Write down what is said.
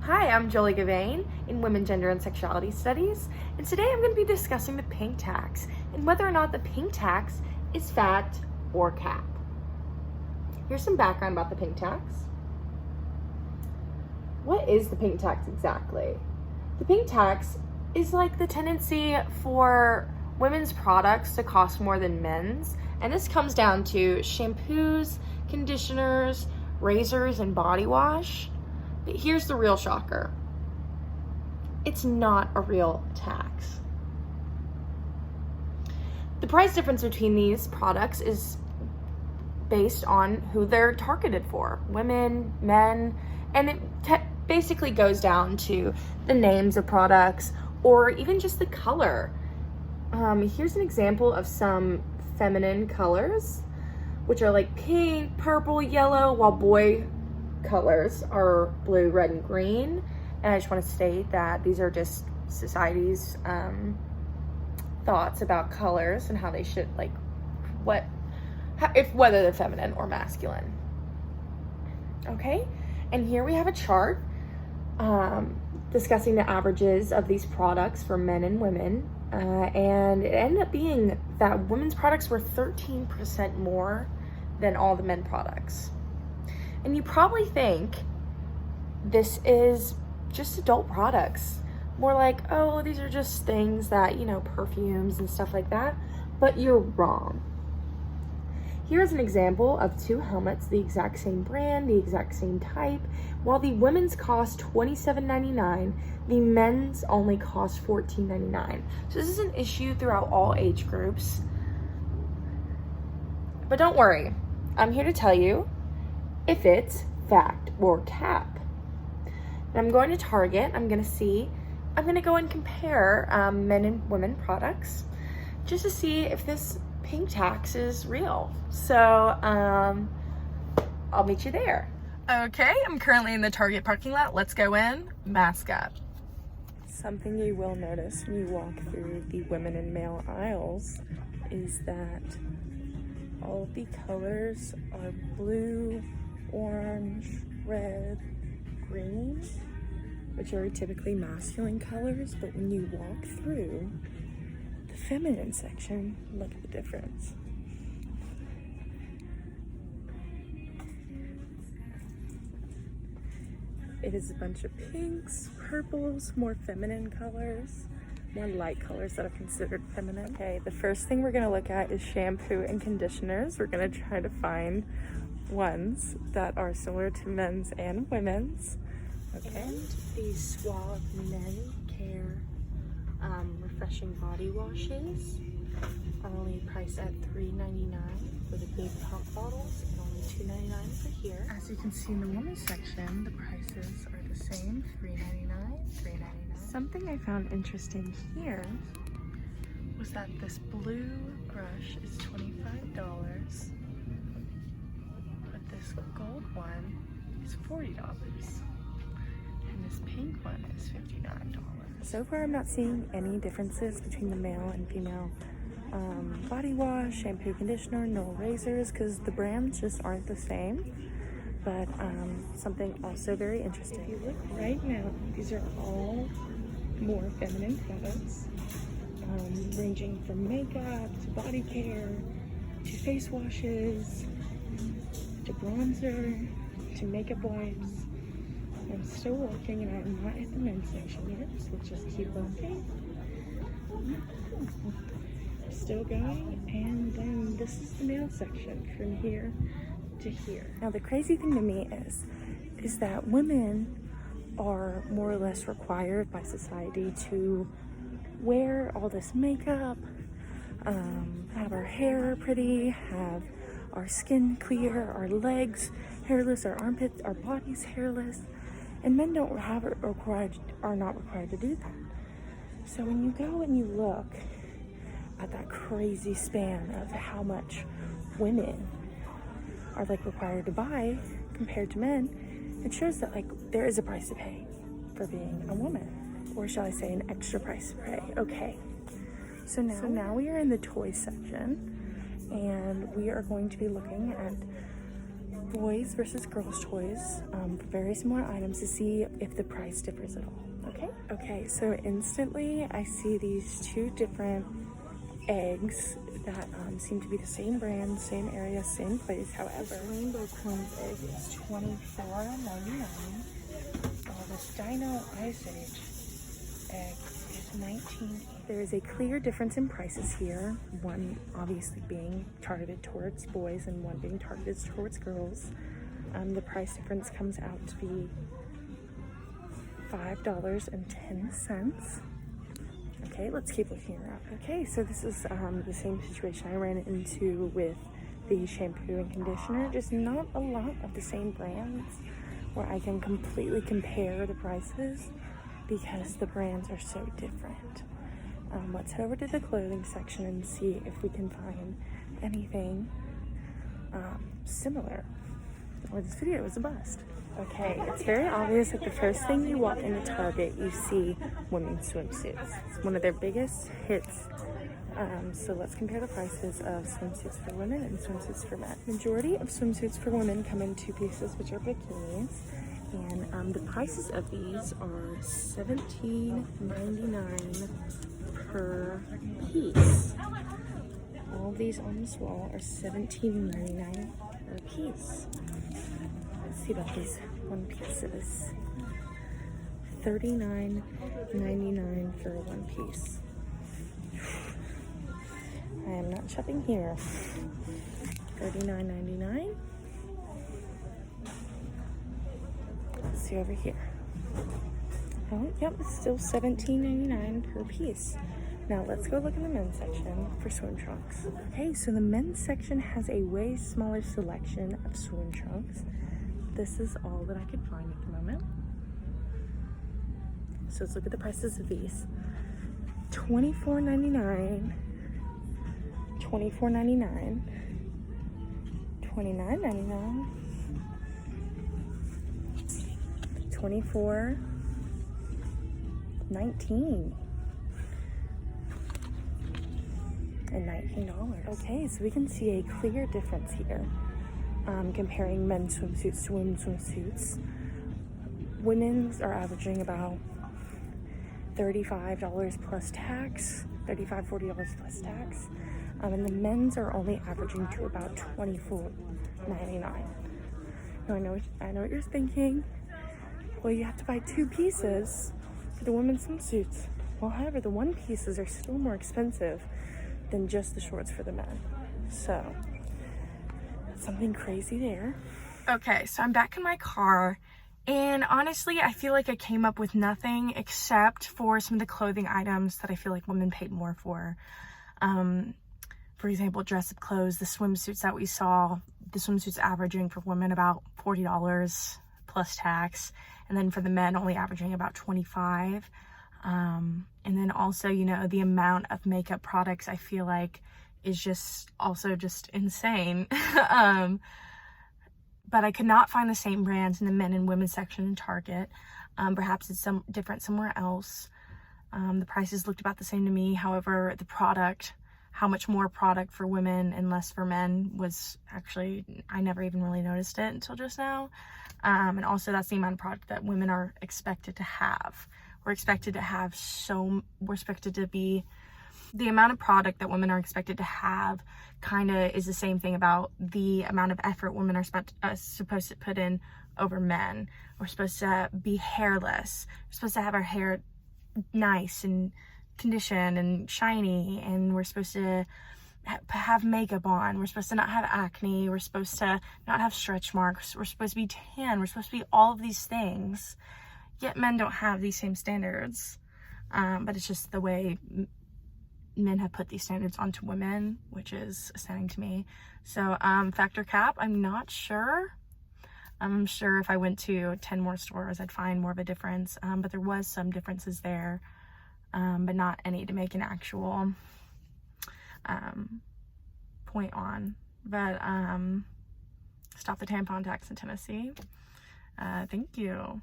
Hi, I'm Jolie Gavain in Women, Gender, and Sexuality Studies, and today I'm going to be discussing the pink tax and whether or not the pink tax is fact or cap. Here's some background about the pink tax. What is the pink tax exactly? The pink tax is like the tendency for women's products to cost more than men's, and this comes down to shampoos, conditioners, razors, and body wash. But here's the real shocker. It's not a real tax. The price difference between these products is based on who they're targeted for, women, men, and it basically goes down to the names of products or even just the color. Here's an example of some feminine colors, which are like pink, purple, yellow, while boy colors are blue, red, and green. And I just want to state that these are just society's thoughts about colors and how they should, like, whether they're feminine or masculine. Okay, and here we have a chart discussing the averages of these products for men and women, and it ended up being that women's products were 13% more than all the men products. And you probably think this is just adult products, more like, oh, these are just things that, perfumes and stuff like that, but you're wrong. Here's an example of two helmets, the exact same brand, the exact same type. While the women's cost $27.99, the men's only cost $14.99. So this is an issue throughout all age groups. But don't worry, I'm here to tell you if it's fact or cap. And I'm going to Target, I'm going to go and compare men and women products just to see if this pink tax is real. So I'll meet you there. Okay, I'm currently in the Target parking lot. Let's go in, mask up. Something you will notice when you walk through the women and male aisles is that all of the colors are blue, orange, red, green, which are typically masculine colors, but when you walk through the feminine section, look at the difference. It is a bunch of pinks, purples, more feminine colors, more light colors that are considered feminine. Okay, the first thing we're gonna look at is shampoo and conditioners. We're gonna try to find ones that are similar to men's and women's. Okay. And these Suave Men Care refreshing body washes are only priced at $3.99 for the big pump bottles and only $2.99 for here. As you can see in the women's section, the prices are the same, $3.99, $3.99. Something I found interesting here was that this blue brush is $25, but this gold one is $40. And this pink one is $59. So far I'm not seeing any differences between the male and female body wash, shampoo, conditioner, no razors, because the brands just aren't the same. But something also very interesting. If you look right now, these are all more feminine products, ranging from makeup to body care to face washes to bronzer to makeup wipes. I'm still walking and I'm not at the men's section yet, so let's just keep walking. Still going, and then this is the male section from here to here. Now the crazy thing to me is that women are more or less required by society to wear all this makeup, have our hair pretty, have our skin clear, our legs hairless, our armpits, our bodies hairless. And men are not required to do that. So when you go and you look at that crazy span of how much women are required to buy compared to men, it shows that there is a price to pay for being a woman, or shall I say an extra price to pay. Okay, so now we are in the toy section, and we are going to be looking at boys versus girls toys for very similar items to see if the price differs at all. Okay, so instantly I see these two different eggs that seem to be the same brand, same area, same place. However, this rainbow cones egg is $24.99, while this Dino Ice Age egg is $19. There is a clear difference in prices here, one obviously being targeted towards boys and one being targeted towards girls. The price difference comes out to be $5.10. Okay, let's keep looking around. Okay, so this is the same situation I ran into with the shampoo and conditioner, just not a lot of the same brands where I can completely compare the prices because the brands are so different. Let's head over to the clothing section and see if we can find anything similar, or this video is a bust. Okay, it's very obvious that the first thing you walk into Target, you see women's swimsuits. It's one of their biggest hits. So let's compare the prices of swimsuits for women and swimsuits for men. Majority of swimsuits for women come in two pieces, which are bikinis. And the prices of these are $17.99 per piece. All of these on this wall are $17.99 per piece. Let's see about these one pieces. $39.99 for a one piece. I am not shopping here. $39.99. Let's see over here. Oh, yep, it's still $17.99 per piece. Now let's go look in the men's section for swim trunks. Okay, so the men's section has a way smaller selection of swim trunks. This is all that I could find at the moment. So let's look at the prices of these. $24.99, $24.99, $29.99, $24.19, and $19. Okay, so we can see a clear difference here. Comparing men's swimsuits to women's swimsuits. Women's are averaging about $35 plus tax, $35, $40 plus tax. And the men's are only averaging to about $24.99. Now I know what you're thinking. Well, you have to buy two pieces for the women's swimsuits. Well, however, the one pieces are still more expensive than just the shorts for the men. So something crazy there. Okay, so I'm back in my car, and honestly I feel like I came up with nothing except for some of the clothing items that I feel like women paid more for. For example, dress-up clothes, the swimsuits that we saw, the swimsuits averaging for women about $40 plus tax, and then for the men only averaging about $25. And then also, you know, the amount of makeup products I feel like is just also just insane. But I could not find the same brands in the men and women's section in Target. Perhaps it's different somewhere else. The prices looked about the same to me. However, the product, how much more product for women and less for men was actually, I never even really noticed it until just now. And also that's the amount of product that women are expected to have. We're expected to be, the amount of product that women are expected to have kind of is the same thing about the amount of effort women are supposed to put in over men. We're supposed to be hairless. We're supposed to have our hair nice and conditioned and shiny, and we're supposed to have makeup on. We're supposed to not have acne. We're supposed to not have stretch marks. We're supposed to be tan. We're supposed to be all of these things. Yet men don't have these same standards. But it's just the way men have put these standards onto women, which is astounding to me. So factor cap, I'm not sure. I'm sure if I went to 10 more stores, I'd find more of a difference. But there was some differences there, but not any to make an actual point on. But stop the tampon tax in Tennessee. Thank you.